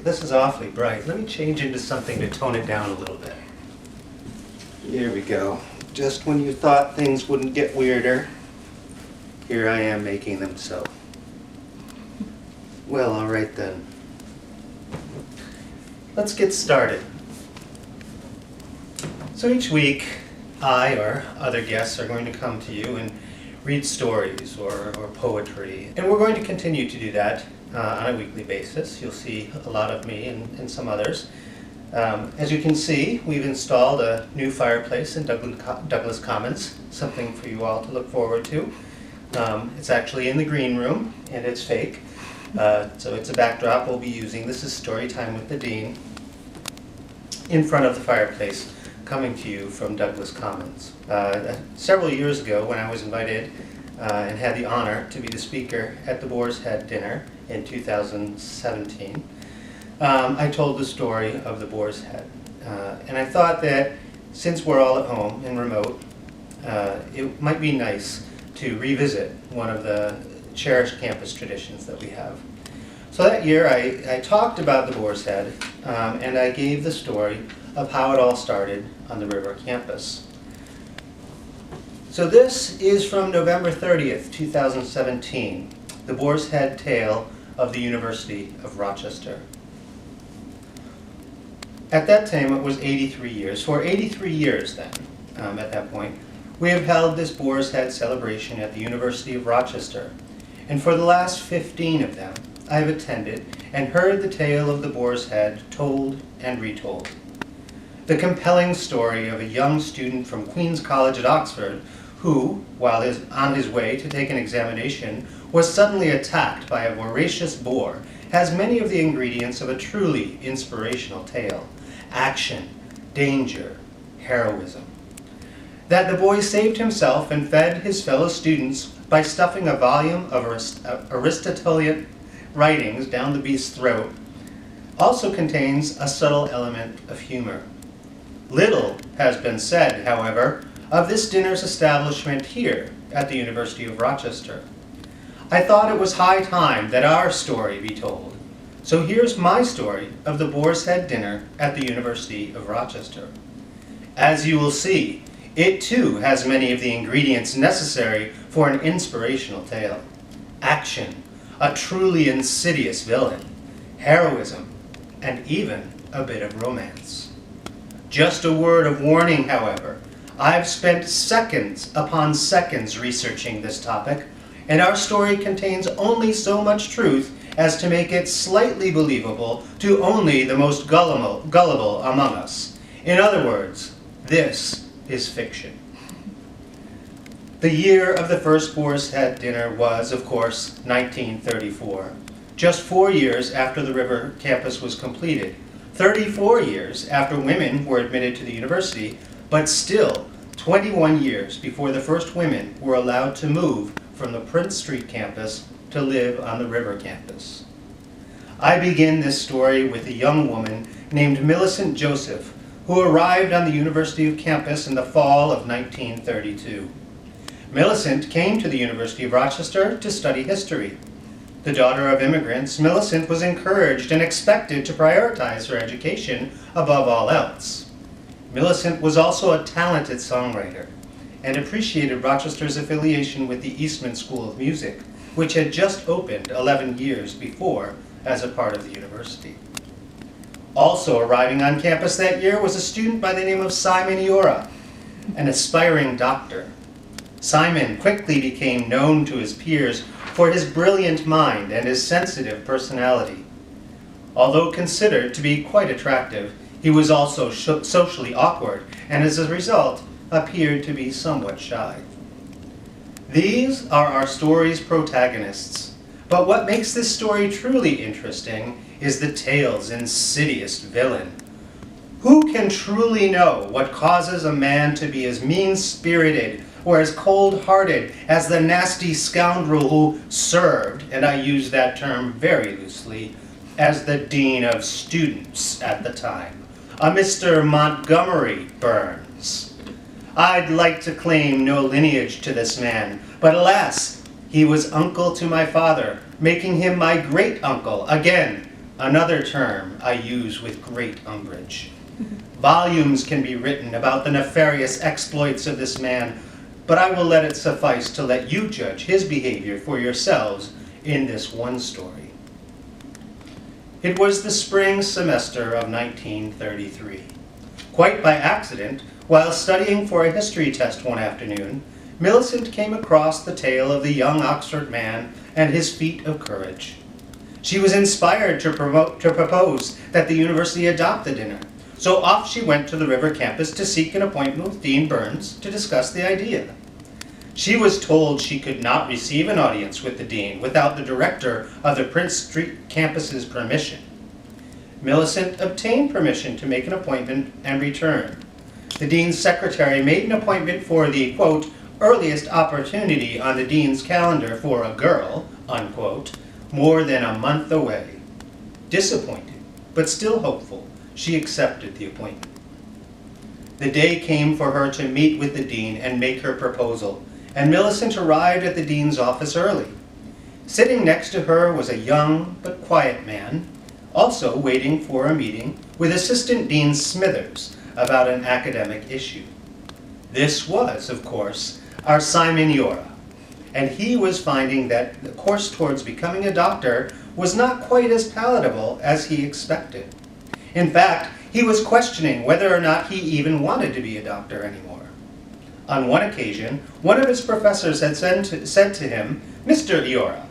this is awfully bright. Let me change into something to tone it down a little bit. Here we go. Just when you thought things wouldn't get weirder, here I am making them so. Well, all right then. Let's get started. So each week, I or other guests are going to come to you and read stories or poetry. And we're going to continue to do that on a weekly basis. You'll see a lot of me and some others. As you can see, we've installed a new fireplace in Douglas Commons, something for you all to look forward to. It's actually in the green room, and it's fake. So it's a backdrop we'll be using. This is Story Time with the Dean, in front of the fireplace, coming to you from Douglas Commons. Several years ago, when I was invited and had the honor to be the speaker at the Boar's Head dinner in 2017, I told the story of the Boar's Head. And I thought that since we're all at home and remote, it might be nice to revisit one of the cherished campus traditions that we have. So that year I talked about the Boar's Head, and I gave the story of how it all started on the river campus. So this is from November 30th, 2017, the Boar's Head tale of the University of Rochester. At that time it was 83 years. For 83 years then, at that point, we have held this Boar's Head celebration at the University of Rochester. And for the last 15 of them, I have attended and heard the tale of the Boar's Head told and retold. The compelling story of a young student from Queen's College at Oxford who, while on his way to take an examination, was suddenly attacked by a voracious boar, has many of the ingredients of a truly inspirational tale: action, danger, heroism. That the boy saved himself and fed his fellow students by stuffing a volume of Aristotelian writings down the beast's throat also contains a subtle element of humor. Little has been said, however, of this dinner's establishment here at the University of Rochester. I thought it was high time that our story be told. So here's my story of the Boar's Head dinner at the University of Rochester. As you will see, it too has many of the ingredients necessary for an inspirational tale: action, a truly insidious villain, heroism, and even a bit of romance. Just a word of warning, however. I've spent seconds upon seconds researching this topic, and our story contains only so much truth as to make it slightly believable to only the most gullible among us. In other words, this is fiction. The year of the first Boar's Head dinner was, of course, 1934, just 4 years after the river campus was completed, 34 years after women were admitted to the university, but still 21 years before the first women were allowed to move from the Prince Street campus to live on the river campus. I begin this story with a young woman named Millicent Joseph, who arrived on the University of campus in the fall of 1932. Millicent came to the University of Rochester to study history. The daughter of immigrants, Millicent was encouraged and expected to prioritize her education above all else. Millicent was also a talented songwriter and appreciated Rochester's affiliation with the Eastman School of Music, which had just opened 11 years before as a part of the university. Also arriving on campus that year was a student by the name of Simon Iora, an aspiring doctor. Simon quickly became known to his peers for his brilliant mind and his sensitive personality. Although considered to be quite attractive, he was also socially awkward, and as a result, appeared to be somewhat shy. These are our story's protagonists, but what makes this story truly interesting is the tale's insidious villain. Who can truly know what causes a man to be as mean-spirited or as cold-hearted as the nasty scoundrel who served, and I use that term very loosely, as the Dean of Students at the time, a Mr. Montgomery Burns? I'd like to claim no lineage to this man, but alas, he was uncle to my father, making him my great-uncle, again, another term I use with great umbrage. Volumes can be written about the nefarious exploits of this man, but I will let it suffice to let you judge his behavior for yourselves in this one story. It was the spring semester of 1933. Quite by accident, while studying for a history test one afternoon, Millicent came across the tale of the young Oxford man and his feat of courage. She was inspired to propose that the university adopt the dinner, so off she went to the River campus to seek an appointment with Dean Burns to discuss the idea. She was told she could not receive an audience with the dean without the director of the Prince Street campus's permission. Millicent obtained permission to make an appointment and return. The dean's secretary made an appointment for the, quote, earliest opportunity on the dean's calendar for a girl, unquote, more than a month away. Disappointed, but still hopeful, she accepted the appointment. The day came for her to meet with the dean and make her proposal, and Millicent arrived at the dean's office early. Sitting next to her was a young but quiet man, also waiting for a meeting with Assistant Dean Smithers about an academic issue. This was, of course, our Simon Yora, and he was finding that the course towards becoming a doctor was not quite as palatable as he expected. In fact, he was questioning whether or not he even wanted to be a doctor anymore. On one occasion, one of his professors had said to him, "Mr. Yora,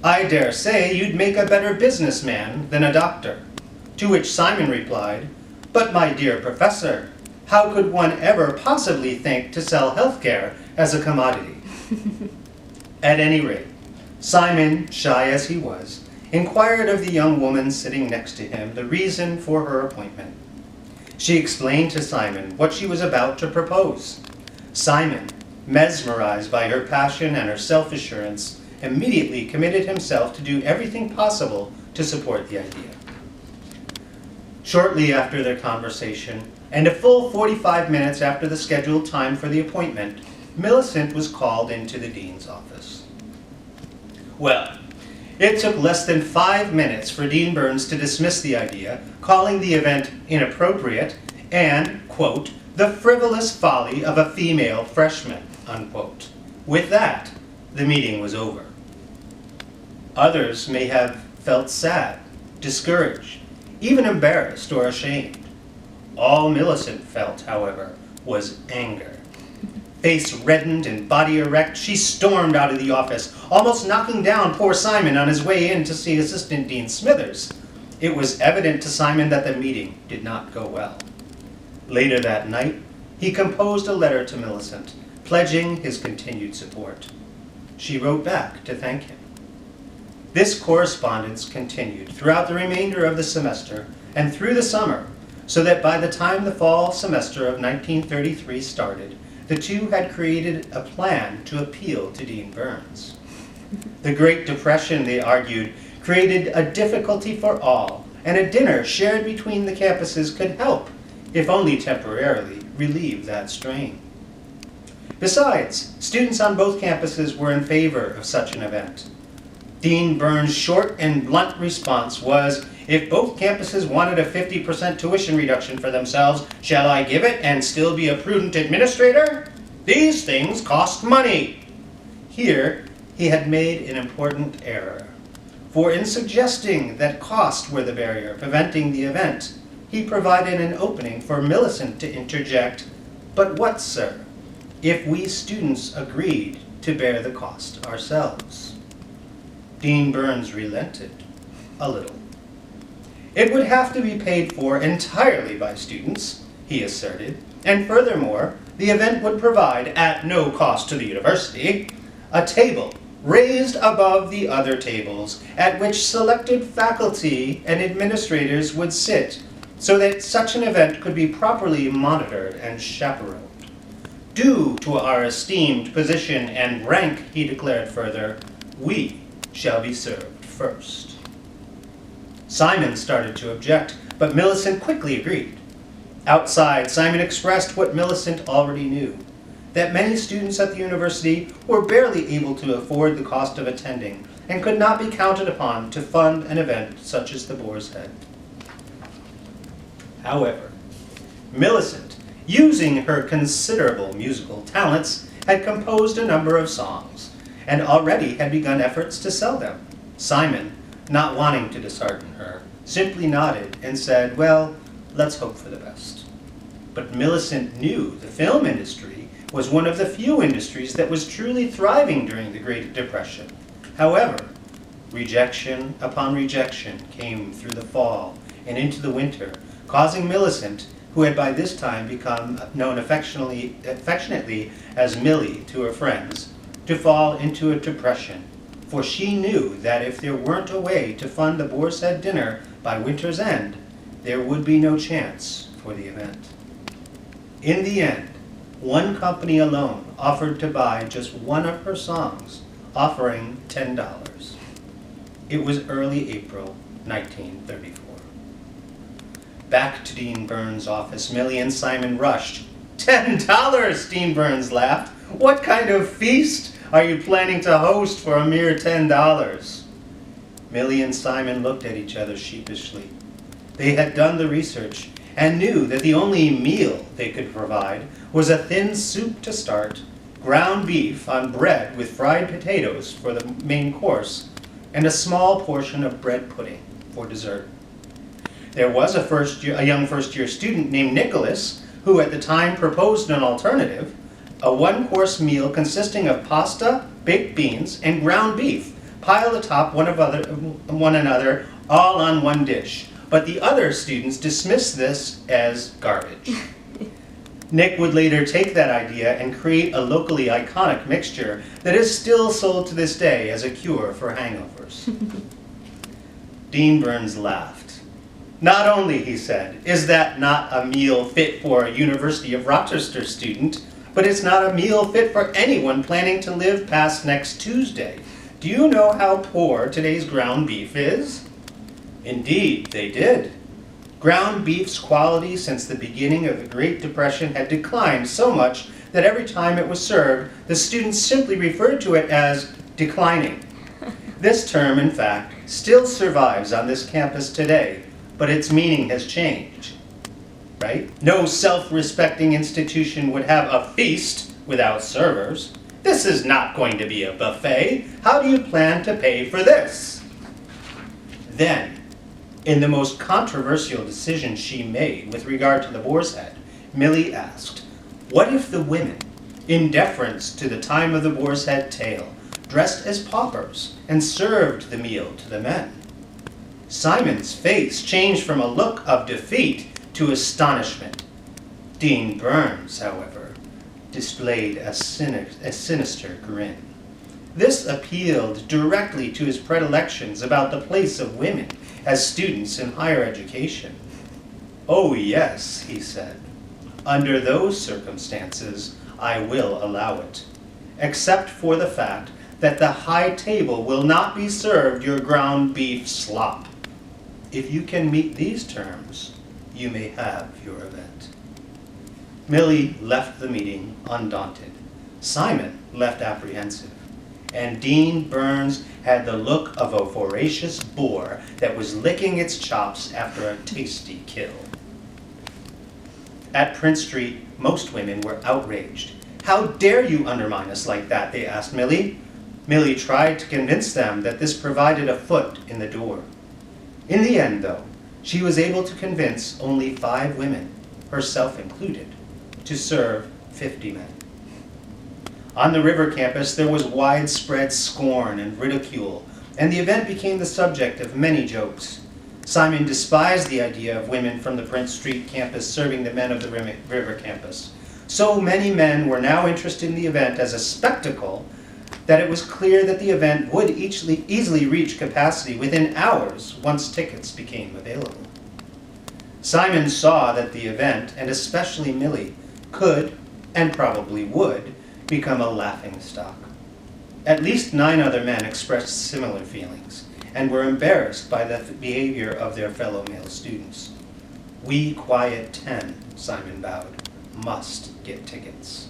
I dare say you'd make a better businessman than a doctor." To which Simon replied, "But my dear professor, how could one ever possibly think to sell healthcare as a commodity?" At any rate, Simon, shy as he was, inquired of the young woman sitting next to him the reason for her appointment. She explained to Simon what she was about to propose. Simon, mesmerized by her passion and her self-assurance, immediately committed himself to do everything possible to support the idea. Shortly after their conversation, and a full 45 minutes after the scheduled time for the appointment, Millicent was called into the dean's office. Well, it took less than 5 minutes for Dean Burns to dismiss the idea, calling the event inappropriate and, quote, the frivolous folly of a female freshman, unquote. With that, the meeting was over. Others may have felt sad, discouraged, even embarrassed or ashamed. All Millicent felt, however, was anger. Face reddened and body erect, she stormed out of the office, almost knocking down poor Simon on his way in to see Assistant Dean Smithers. It was evident to Simon that the meeting did not go well. Later that night, he composed a letter to Millicent, pledging his continued support. She wrote back to thank him. This correspondence continued throughout the remainder of the semester and through the summer, so that by the time the fall semester of 1933 started, the two had created a plan to appeal to Dean Burns. The Great Depression, they argued, created a difficulty for all, and a dinner shared between the campuses could help, if only temporarily, relieve that strain. Besides, students on both campuses were in favor of such an event. Dean Burns' short and blunt response was, "If both campuses wanted a 50% tuition reduction for themselves, shall I give it and still be a prudent administrator? These things cost money." Here, he had made an important error. For in suggesting that cost were the barrier preventing the event, he provided an opening for Millicent to interject, "But what, sir, if we students agreed to bear the cost ourselves?" Dean Burns relented a little. It would have to be paid for entirely by students, he asserted, and furthermore, the event would provide, at no cost to the university, a table raised above the other tables at which selected faculty and administrators would sit, so that such an event could be properly monitored and chaperoned. Due to our esteemed position and rank, he declared further, we shall be served first. Simon started to object, but Millicent quickly agreed. Outside, Simon expressed what Millicent already knew, that many students at the university were barely able to afford the cost of attending, and could not be counted upon to fund an event such as the Boar's Head. However, Millicent, using her considerable musical talents, had composed a number of songs, and already had begun efforts to sell them. Simon, not wanting to dishearten her, simply nodded and said, "Well, let's hope for the best." But Millicent knew the film industry was one of the few industries that was truly thriving during the Great Depression. However, rejection upon rejection came through the fall and into the winter, causing Millicent, who had by this time become known affectionately as Millie to her friends, to fall into a depression, for she knew that if there weren't a way to fund the Boar's Head dinner by winter's end, there would be no chance for the event. In the end, one company alone offered to buy just one of her songs, offering $10. It was early April 1934. Back to Dean Burns' office, Millie and Simon rushed. $10, Dean Burns laughed. What kind of feast are you planning to host for a mere $10? Millie and Simon looked at each other sheepishly. They had done the research and knew that the only meal they could provide was a thin soup to start, ground beef on bread with fried potatoes for the main course, and a small portion of bread pudding for dessert. There was a young first-year student named Nicholas who at the time proposed an alternative, a one-course meal consisting of pasta, baked beans, and ground beef, piled atop one another, all on one dish. But the other students dismissed this as garbage. Nick would later take that idea and create a locally iconic mixture that is still sold to this day as a cure for hangovers. Dean Burns laughed. Not only, he said, is that not a meal fit for a University of Rochester student, but it's not a meal fit for anyone planning to live past next Tuesday. Do you know how poor today's ground beef is? Indeed, they did. Ground beef's quality since the beginning of the Great Depression had declined so much that every time it was served, the students simply referred to it as declining. This term, in fact, still survives on this campus today, but its meaning has changed, right? No self-respecting institution would have a feast without servers. This is not going to be a buffet. How do you plan to pay for this? Then, in the most controversial decision she made with regard to the Boar's Head, Millie asked, what if the women, in deference to the time of the Boar's Head tale, dressed as paupers and served the meal to the men? Simon's face changed from a look of defeat to astonishment. Dean Burns, however, displayed a sinister grin. This appealed directly to his predilections about the place of women as students in higher education. "Oh yes," he said, "under those circumstances I will allow it, except for the fact that the high table will not be served your ground beef slop. If you can meet these terms, you may have your event." Millie left the meeting undaunted. Simon left apprehensive. And Dean Burns had the look of a voracious boar that was licking its chops after a tasty kill. At Prince Street, most women were outraged. "How dare you undermine us like that?" they asked Millie. Millie tried to convince them that this provided a foot in the door. In the end, though, she was able to convince only 5 women, herself included, to serve 50 men. On the river campus, there was widespread scorn and ridicule, and the event became the subject of many jokes. Simon despised the idea of women from the Prince Street campus serving the men of the river campus. So many men were now interested in the event as a spectacle that it was clear that the event would easily reach capacity within hours once tickets became available. Simon saw that the event, and especially Millie, could, and probably would, become a laughingstock. At least 9 other men expressed similar feelings and were embarrassed by the behavior of their fellow male students. "We quiet 10, Simon vowed, must get tickets."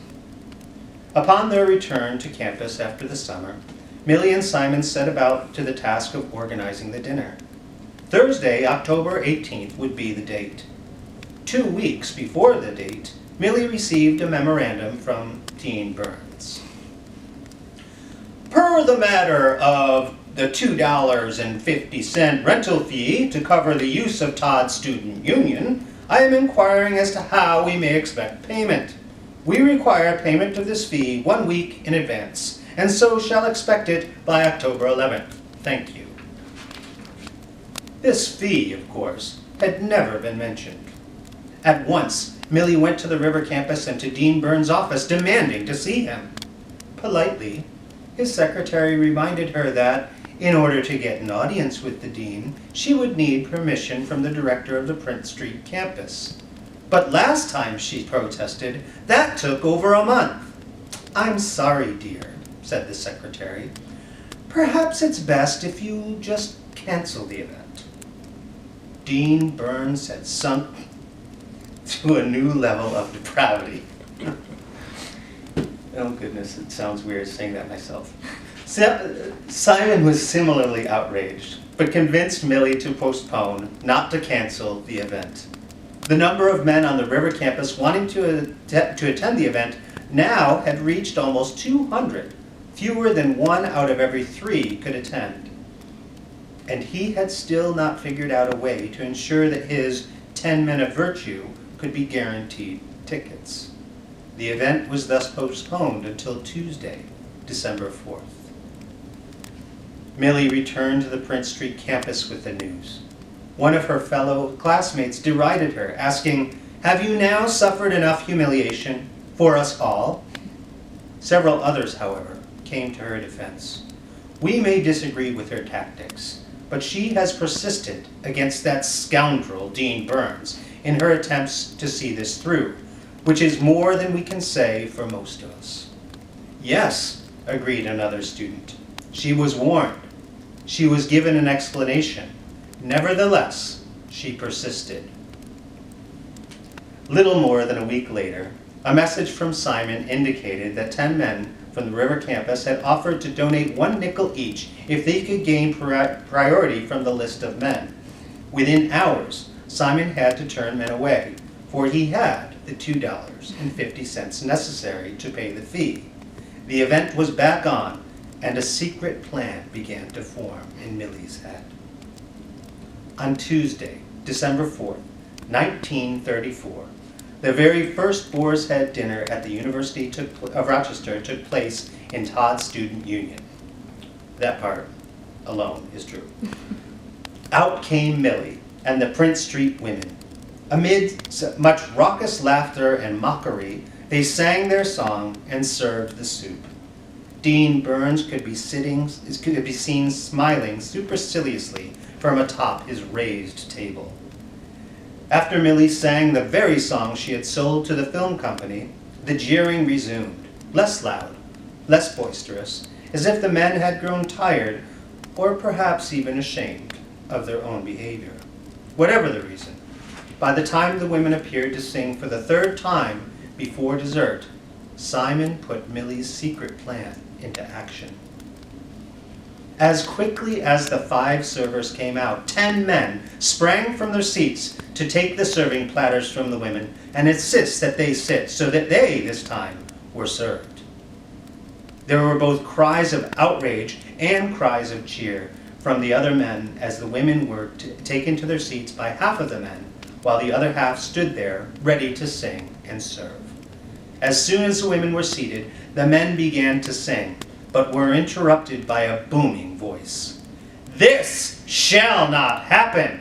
Upon their return to campus after the summer, Millie and Simon set about to the task of organizing the dinner. Thursday, October 18th would be the date. 2 weeks before the date, Millie received a memorandum from Dean Burns. Per the matter of the $2.50 rental fee to cover the use of Todd's Student Union, I am inquiring as to how we may expect payment. We require payment of this fee 1 week in advance, and so shall expect it by October 11th. Thank you. This fee, of course, had never been mentioned. At once, Millie went to the river campus and to Dean Burns' office, demanding to see him. Politely, his secretary reminded her that, in order to get an audience with the dean, she would need permission from the director of the Prince Street campus. But last time, she protested, that took over a month. I'm sorry, dear, said the secretary. Perhaps it's best if you just cancel the event. Dean Burns had sunk to a new level of depravity. Oh goodness, it sounds weird saying that myself. Simon was similarly outraged, but convinced Millie to postpone, not to cancel, the event. The number of men on the river campus wanting to attend the event now had reached almost 200. Fewer than 1 out of every 3 could attend. And he had still not figured out a way to ensure that his 10 men of virtue could be guaranteed tickets. The event was thus postponed until Tuesday, December 4th. Millie returned to the Prince Street campus with the news. One of her fellow classmates derided her, asking, "Have you now suffered enough humiliation for us all?" Several others, however, came to her defense. We may disagree with her tactics, but she has persisted against that scoundrel, Dean Burns, in her attempts to see this through, which is more than we can say for most of us. Yes, agreed another student. She was warned. She was given an explanation. Nevertheless, she persisted. Little more than a week later, a message from Simon indicated that 10 men from the river campus had offered to donate 1 nickel each if they could gain priority from the list of men. Within hours, Simon had to turn men away, for he had the $2.50 necessary to pay the fee. The event was back on, and a secret plan began to form in Millie's head. On Tuesday, December 4th, 1934, the very first Boar's Head dinner at the University of Rochester took place in Todd's Student Union. That part alone is true. Out came Millie and the Prince Street women. Amid much raucous laughter and mockery, they sang their song and served the soup. Dean Burns could be seen smiling superciliously from atop his raised table. After Millie sang the very song she had sold to the film company, the jeering resumed, less loud, less boisterous, as if the men had grown tired or perhaps even ashamed of their own behavior. Whatever the reason, by the time the women appeared to sing for the 3rd time before dessert, Simon put Millie's secret plan into action. As quickly as the 5 servers came out, 10 men sprang from their seats to take the serving platters from the women and insist that they sit so that they, this time, were served. There were both cries of outrage and cries of cheer from the other men as the women were taken to their seats by half of the men, while the other half stood there ready to sing and serve. As soon as the women were seated, the men began to sing, but were interrupted by a booming voice. "This shall not happen!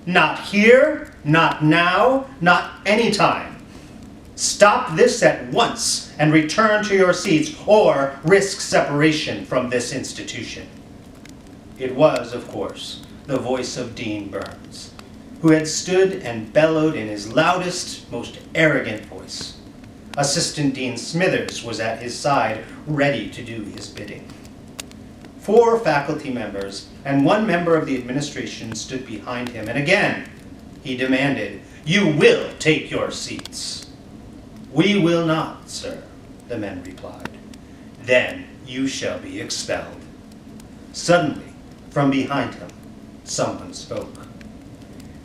Not here, not now, not any time. Stop this at once and return to your seats or risk separation from this institution." It was, of course, the voice of Dean Burns, who had stood and bellowed in his loudest, most arrogant voice. Assistant Dean Smithers was at his side, ready to do his bidding. 4 faculty members and 1 member of the administration stood behind him, and again he demanded, "You will take your seats." "We will not, sir," the men replied. "Then you shall be expelled," Suddenly, from behind him, someone spoke.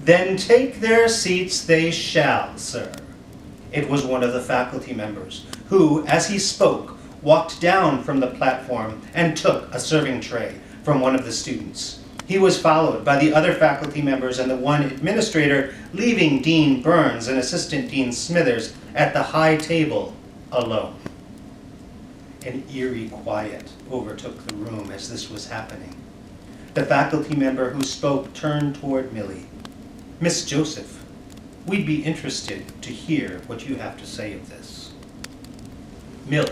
"Then take their seats they shall, sir." It was one of the faculty members, who, as he spoke, walked down from the platform and took a serving tray from one of the students. He was followed by the other faculty members and the one administrator, leaving Dean Burns and Assistant Dean Smithers at the high table alone. An eerie quiet overtook the room as this was happening. The faculty member who spoke turned toward Millie. "Miss Joseph, we'd be interested to hear what you have to say of this." Millie,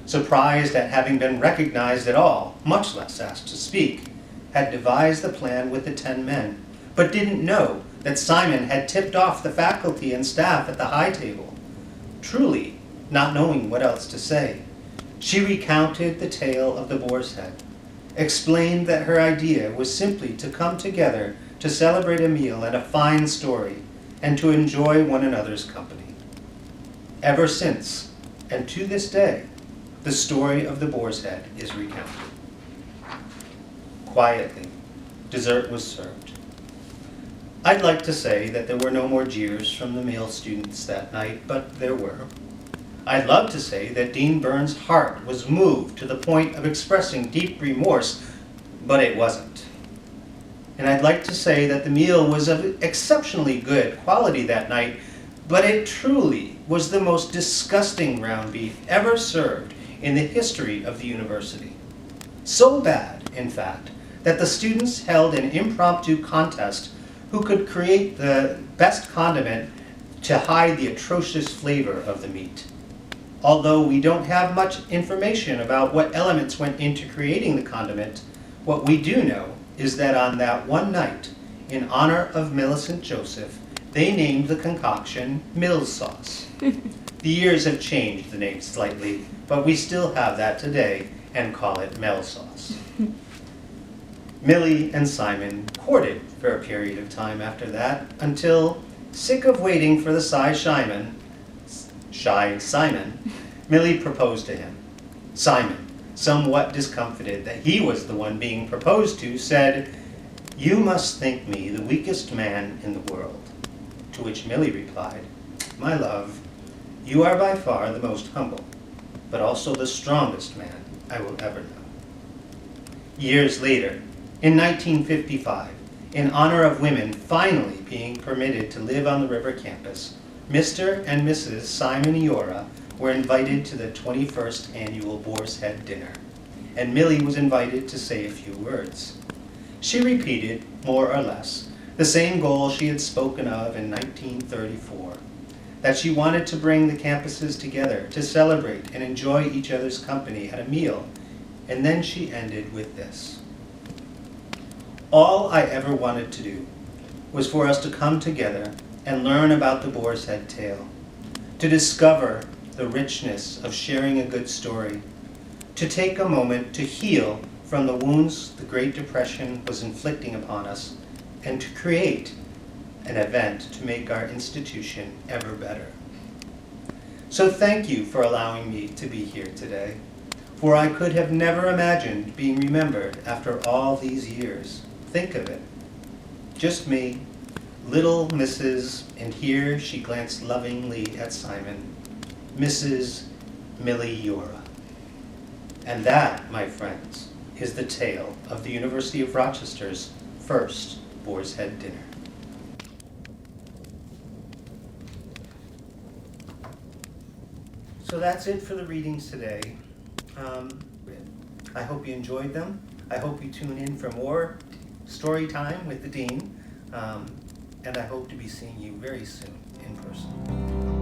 surprised at having been recognized at all, much less asked to speak, had devised the plan with the 10 men, but didn't know that Simon had tipped off the faculty and staff at the high table. Truly, not knowing what else to say, she recounted the tale of the boar's head, explained that her idea was simply to come together to celebrate a meal and a fine story, and to enjoy one another's company. Ever since, and to this day, the story of the boar's head is recounted. Quietly, dessert was served. I'd like to say that there were no more jeers from the male students that night, but there were. I'd love to say that Dean Burns' heart was moved to the point of expressing deep remorse, but it wasn't. And I'd like to say that the meal was of exceptionally good quality that night, but it truly was the most disgusting ground beef ever served in the history of the university. So bad, in fact, that the students held an impromptu contest who could create the best condiment to hide the atrocious flavor of the meat. Although we don't have much information about what elements went into creating the condiment, what we do know is that on that one night, in honor of Millicent Joseph, they named the concoction Mills sauce. The years have changed the name slightly, but we still have that today and call it Mel sauce. Millie and Simon courted for a period of time after that, until, sick of waiting for the shy Simon, Millie proposed to him. Simon, somewhat discomfited that he was the one being proposed to, said, "You must think me the weakest man in the world." To which Millie replied, "My love, you are by far the most humble, but also the strongest man I will ever know." Years later, in 1955, in honor of women finally being permitted to live on the river campus, Mr. and Mrs. Simon Iora were invited to the 21st annual Boar's Head dinner, and Millie was invited to say a few words. She repeated, more or less, the same goal she had spoken of in 1934, that she wanted to bring the campuses together to celebrate and enjoy each other's company at a meal, and then she ended with this: "All I ever wanted to do was for us to come together and learn about the Boar's Head tale, to discover the richness of sharing a good story, to take a moment to heal from the wounds the Great Depression was inflicting upon us, and to create an event to make our institution ever better. So thank you for allowing me to be here today, for I could have never imagined being remembered after all these years. Think of it. Just me, little Mrs., and here she glanced lovingly at Simon, Mrs. Millie Iora. And that, my friends, is the tale of the University of Rochester's first Boar's Head dinner. So that's it for the readings today. I hope you enjoyed them. I hope you tune in for more story time with the Dean. And I hope to be seeing you very soon in person.